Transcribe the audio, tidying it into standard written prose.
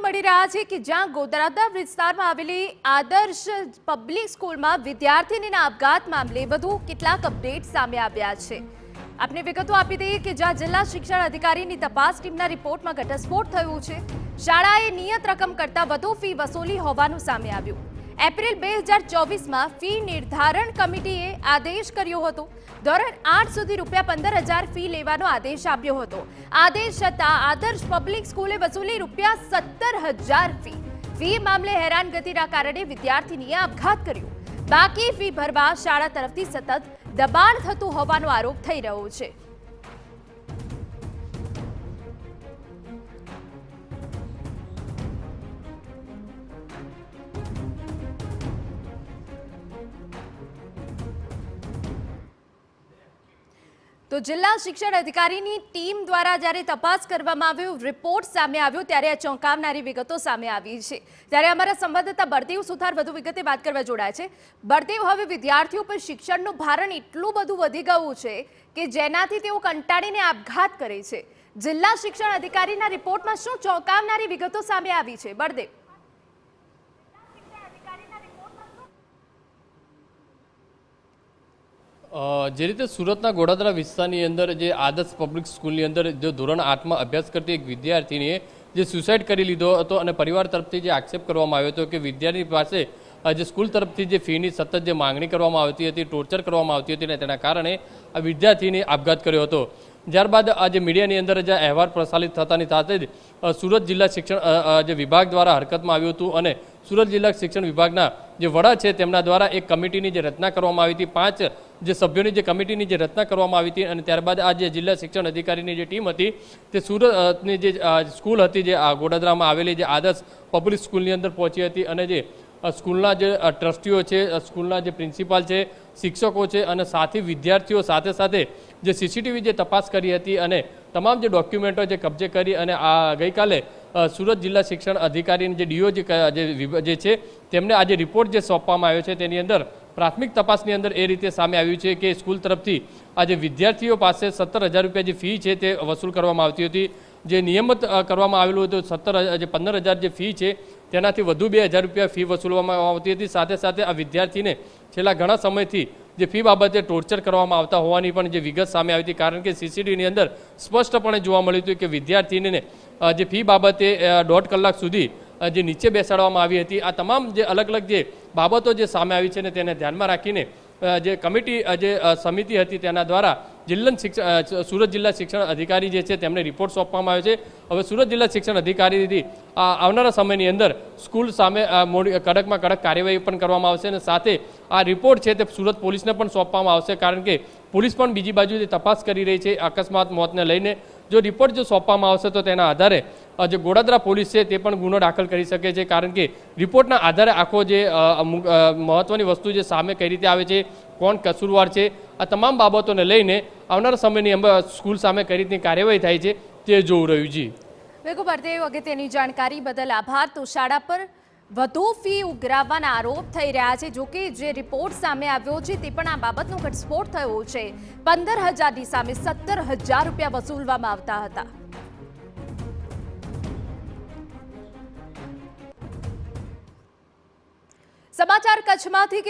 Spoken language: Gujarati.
મળી રહ્યા છે કે જ્યાં ગોધરા વિસ્તારમાં આવેલી આદર્શ પબ્લિક સ્કૂલમાં વિદ્યાર્થીનીના આપઘાત મામલે વધુ કેટલાક અપડેટ સામે આવ્યા છે। આપને વિગતો આપી દઈએ કે જ્યાં જિલ્લા શિક્ષણ અધિકારીની તપાસ ટીમના રિપોર્ટમાં ઘટસ્ફોટ થયો છે। શાળાએ નિયત રકમ કરતાં વધુ ફી વસૂલી હોવાનું સામે આવ્યું। એપ્રિલ 2024માં ફી નિર્ધારણ કમિટીએ આદેશ કર્યો હતો। ધોરણ 8 સુધી ₹15,000 ફી લેવાનો આદેશ આપ્યો હતો। આદેશ છતાં આદર્શ પબ્લિક સ્કૂલે વસૂલી ₹17,000 ફી મામલે હેરાનગતિના કારણે વિદ્યાર્થીનીએ આપઘાત કર્યો। બાકી ફી ભરવા શાળા તરફથી સતત દબાણ થતું હોવાનો આરોપ થઈ રહ્યો છે। તો જિલ્લા શિક્ષણ અધિકારીની ટીમ દ્વારા જ્યારે તપાસ કરવામાં આવ્યો, રિપોર્ટ સામે આવ્યો ત્યારે આ ચોંકાવનારી વિગતો સામે આવી છે। ત્યારે અમારા સંવાદદાતા બળદેવ સુથાર વધુ વિગતે વાત કરવા જોડાયા છે। બળદેવ, હવે વિદ્યાર્થીઓ પર શિક્ષણનું ભારણ એટલું બધું વધી ગયું છે કે જેનાથી તેઓ કંટાળીને આપઘાત કરે છે। જિલ્લા શિક્ષણ અધિકારીના રિપોર્ટમાં શું ચોંકાવનારી વિગતો સામે આવી છે, બળદેવ? જે રીતે સુરતના ગોડાદરા વિસ્તારની અંદર જે આદર્શ પબ્લિક સ્કૂલની અંદર જો ધોરણ 8માં અભ્યાસ કરતી એક વિદ્યાર્થીનીએ જે સુસાઇડ કરી લીધો હતો અને પરિવાર તરફથી જે આક્ષેપ કરવામાં આવ્યો હતો કે વિદ્યાર્થી પાસે જે સ્કૂલ તરફથી જે ફીની સતત જે માંગણી કરવામાં આવતી હતી, ટોર્ચર કરવામાં આવતી હતી અને તેના કારણે આ વિદ્યાર્થીને આપઘાત કર્યો હતો। ત્યારબાદ આજે મીડિયાની અંદર જે અહેવાલ પ્રસારિત થતાની સાથે જ સુરત જિલ્લા શિક્ષણ જે વિભાગ દ્વારા હરકતમાં આવ્યું હતું અને સુરત જિલ્લા શિક્ષણ વિભાગના જે વડા છે તેમના દ્વારા એક કમિટીની જે રચના કરવામાં આવી હતી, 5 જે સભ્યોની જે કમિટીની જે રચના કરવામાં આવી હતી અને ત્યારબાદ આ જે જિલ્લા શિક્ષણ અધિકારીની જે ટીમ હતી તે સુરતની જે સ્કૂલ હતી જે ગોડાદરામાં આવેલી જે આદર્શ પબ્લિક સ્કૂલની અંદર પહોંચી હતી અને જે સ્કૂલના જે ટ્રસ્ટીઓ છે, સ્કૂલના જે પ્રિન્સિપાલ છે, શિક્ષકો છે અને સાથી વિદ્યાર્થીઓ સાથે સાથે જે સીસીટીવી જે તપાસ કરી હતી અને તમામ જે ડોક્યુમેન્ટો જે કબજે કરી અને આ ગઈકાલે સુરત જિલ્લા શિક્ષણ અધિકારીની જે ડીઓ જે છે તેમને આજે રિપોર્ટ જે સોંપવામાં આવ્યો છે તેની અંદર પ્રાથમિક તપાસની અંદર એ રીતે સામે આવ્યું છે કે સ્કૂલ તરફથી આજે વિદ્યાર્થીઓ પાસે ₹17,000 જે ફી છે તે વસૂલ કરવામાં આવતી હતી। જે નિયમિત કરવામાં આવેલું હતું 15,000 જે ફી છે તેનાથી વધુ ₹2,000 ફી વસૂલવામાં આવતી હતી। સાથે સાથે આ વિદ્યાર્થીને છેલ્લા ઘણા સમયથી જે ફી બાબતે ટોર્ચર કરવામાં આવતા હોવાની પણ જે વિગત સામે આવી હતી, કારણ કે સીસીટીવીની અંદર સ્પષ્ટપણે જોવા મળ્યું હતું કે વિદ્યાર્થીને જે ફી બાબતે 1.5 કલાક સુધી જે નીચે બેસાડવામાં આવી હતી। આ તમામ જે અલગ અલગ જે બાબતો જે સામે આવી છે ને તેને ધ્યાનમાં રાખીને જે કમિટી જે સમિતિ હતી તેના દ્વારા સુરત જિલ્લા શિક્ષણ અધિકારી જે છે તેમને રિપોર્ટ સોંપવામાં આવ્યો છે। હવે સુરત જિલ્લા શિક્ષણ અધિકારીથી આવનારા સમયની અંદર સ્કૂલ સામે કડકમાં કડક કાર્યવાહી પણ કરવામાં આવશે અને સાથે આ રિપોર્ટ છે તે સુરત પોલીસને પણ સોંપવામાં આવશે, કારણ કે પોલીસ પણ બીજી બાજુથી તપાસ કરી રહી છે અકસ્માત મોતને લઈને। જો રિપોર્ટ જો સોંપવામાં આવશે તો તેના આધારે જે ગોડાદરા પોલીસ છે તે પણ ગુનો દાખલ કરી શકે છે, કારણ કે રિપોર્ટના આધારે આખો જે મહત્વની વસ્તુ જે સામે કઈ રીતે આવે છે, કોણ કસૂરવાર છે, આ તમામ બાબતોને લઈને આવનારા સમયની સ્કૂલ સામે કઈ રીતની કાર્યવાહી થાય છે તે જોવું રહ્યું। જી બિલકુલ બળદેવ, અગત્યની જાણકારી બદલ આભાર। તો શાળા પર વધુ ફી ઉઘરાવવાના આરોપ થઈ રહ્યા છે। જોકે જે રિપોર્ટ સામે આવ્યો છે તે પણ આ બાબતનો ઘટસ્ફોટ થયો છે। 15,000ની સામે ₹17,000 વસૂલવામાં આવતા હતા। સમાચાર કચ્છમાંથી